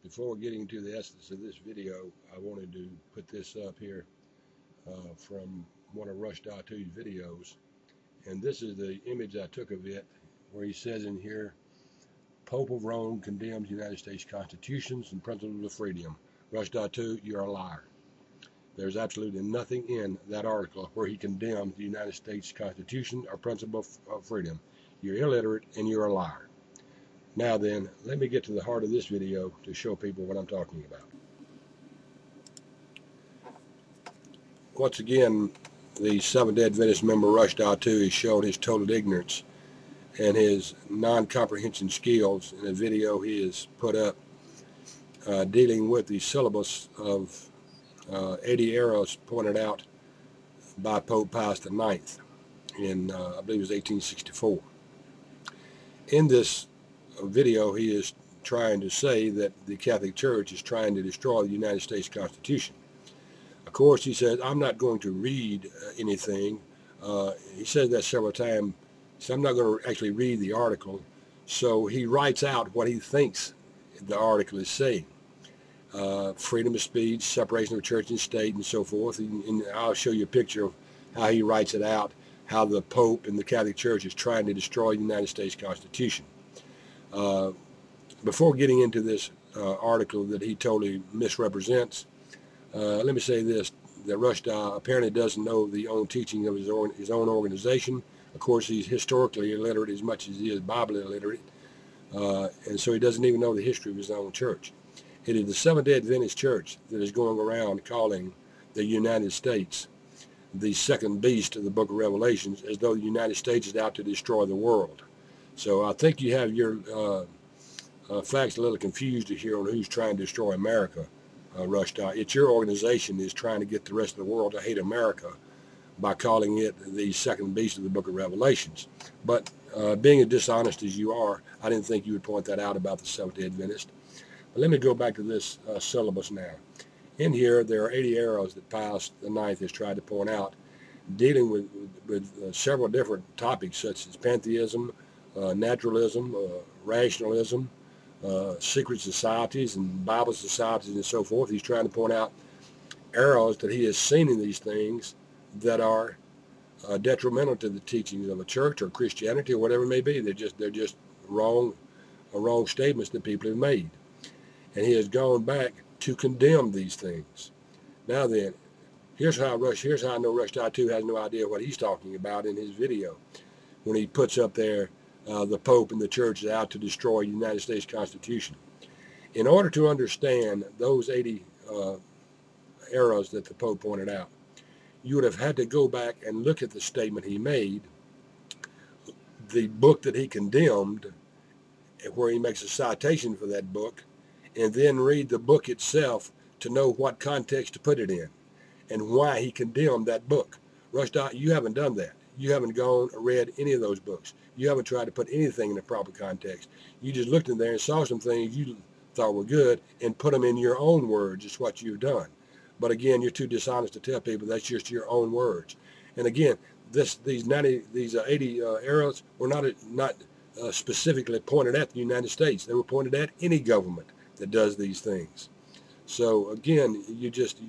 Before getting to the essence of this video, I wanted to put this up here from one of Rush Datu's videos. And this is the image I took of it, where he says in here, Pope of Rome condemns United States constitutions and principles of freedom. Rush Datu, you're a liar. There's absolutely nothing in that article where he condemns the United States Constitution or principle of freedom. You're illiterate and you're a liar. Now then, let me get to the heart of this video to show people what I'm talking about. Once again, the Seventh-day Adventist member Rush Datu has shown his total ignorance and his non-comprehension skills in a video he has put up dealing with the syllabus of 80 errors pointed out by Pope Pius IX in, I believe it was 1864. In this video, he is trying to say that the Catholic Church is trying to destroy the United States Constitution. Of course, he says, I'm not going to read anything. He says that several times, so I'm not going to actually read the article. So he writes out what he thinks the article is saying. Freedom of speech, separation of church and state, and so forth. And I'll show you a picture of how he writes it out, how the Pope and the Catholic Church is trying to destroy the United States Constitution. Before getting into this article that he totally misrepresents, let me say this, that Rushda apparently doesn't know the own teaching of his own organization. Of course, he's historically illiterate as much as he is Bible illiterate, and so he doesn't even know the history of his own church. It is the Seventh-day Adventist Church that is going around calling the United States the second beast of the book of Revelations, as though the United States is out to destroy the world. So I think you have your facts a little confused here on who's trying to destroy America, Rushda. It's your organization is trying to get the rest of the world to hate America by calling it the second beast of the book of Revelations. But being as dishonest as you are, I didn't think you would point that out about the Seventh-day Adventist. But let me go back to this syllabus now. In here, there are 80 errors that Pius IX has tried to point out, dealing with several different topics, such as pantheism, naturalism, rationalism, secret societies and Bible societies and so forth. He's trying to point out errors that he has seen in these things that are detrimental to the teachings of a church or Christianity or whatever it may be. They're just wrong statements that people have made. And he has gone back to condemn these things. Now then, here's how I know Rush Datu has no idea what he's talking about in his video when he puts up there the Pope and the Church is out to destroy the United States Constitution. In order to understand those 80 errors that the Pope pointed out, you would have had to go back and look at the statement he made, the book that he condemned, where he makes a citation for that book, and then read the book itself to know what context to put it in and why he condemned that book. Rushda, you haven't done that. You haven't gone or read any of those books. You haven't tried to put anything in the proper context. You just looked in there and saw some things you thought were good and put them in your own words. Is what you've done. But again, you're too dishonest to tell people that's just your own words. And again, these 80 errors were not specifically pointed at the United States. They were pointed at any government that does these things. So again, you're just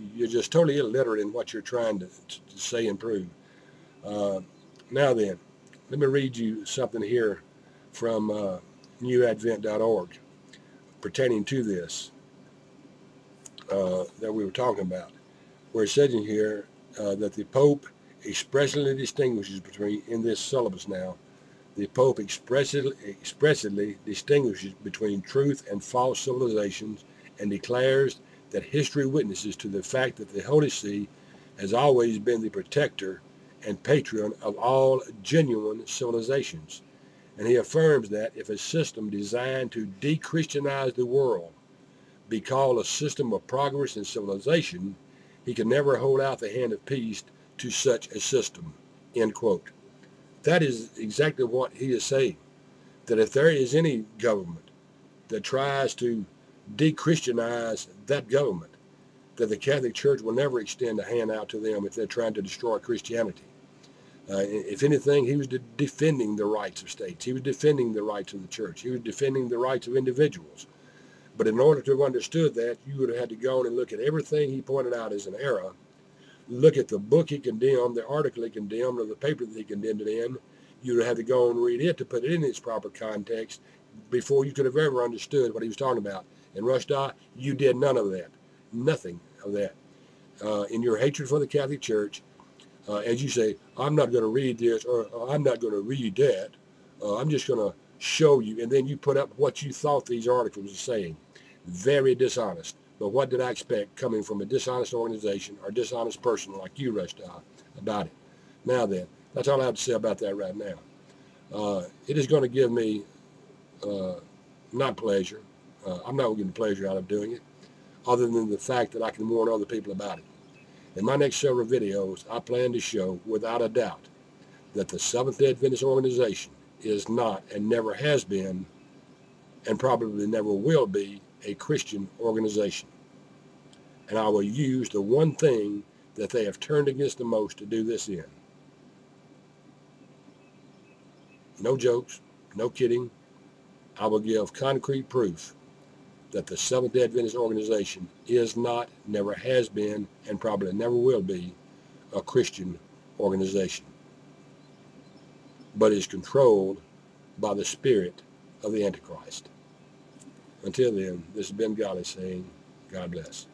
totally illiterate in what you're trying to say and prove. Now then, let me read you something here from newadvent.org pertaining to this that we were talking about, where it says in here that the Pope expressly distinguishes between, in this syllabus now, the Pope expressly distinguishes between truth and false civilizations and declares that history witnesses to the fact that the Holy See has always been the protector and patron of all genuine civilizations. And he affirms that if a system designed to de-Christianize the world be called a system of progress and civilization, he can never hold out the hand of peace to such a system, end quote. That is exactly what he is saying, that if there is any government that tries to de-Christianize that government, that the Catholic Church will never extend a hand out to them if they're trying to destroy Christianity. If anything, he was defending the rights of states. He was defending the rights of the church. He was defending the rights of individuals. But in order to have understood that, you would have had to go on and look at everything he pointed out as an error. Look at the book he condemned, the article he condemned, or the paper that he condemned it in. You would have to go and read it to put it in its proper context before you could have ever understood what he was talking about. And Rushdie, you did none of that. Nothing of that. In your hatred for the Catholic Church, as you say, I'm not going to read this, or I'm not going to read that. I'm just going to show you. And then you put up what you thought these articles were saying. Very dishonest. But what did I expect coming from a dishonest organization or dishonest person like you, Rushdie, about it? Now then, that's all I have to say about that right now. It is going to give me not pleasure. I'm not getting pleasure out of doing it, other than the fact that I can warn other people about it. In my next several videos, I plan to show, without a doubt, that the Seventh-day Adventist organization is not and never has been, and probably never will be, a Christian organization. And I will use the one thing that they have turned against the most to do this in. No jokes, no kidding. I will give concrete proof that the Seventh-day Adventist organization is not, never has been, and probably never will be a Christian organization, but is controlled by the spirit of the Antichrist. Until then, this has been Golly saying, God bless.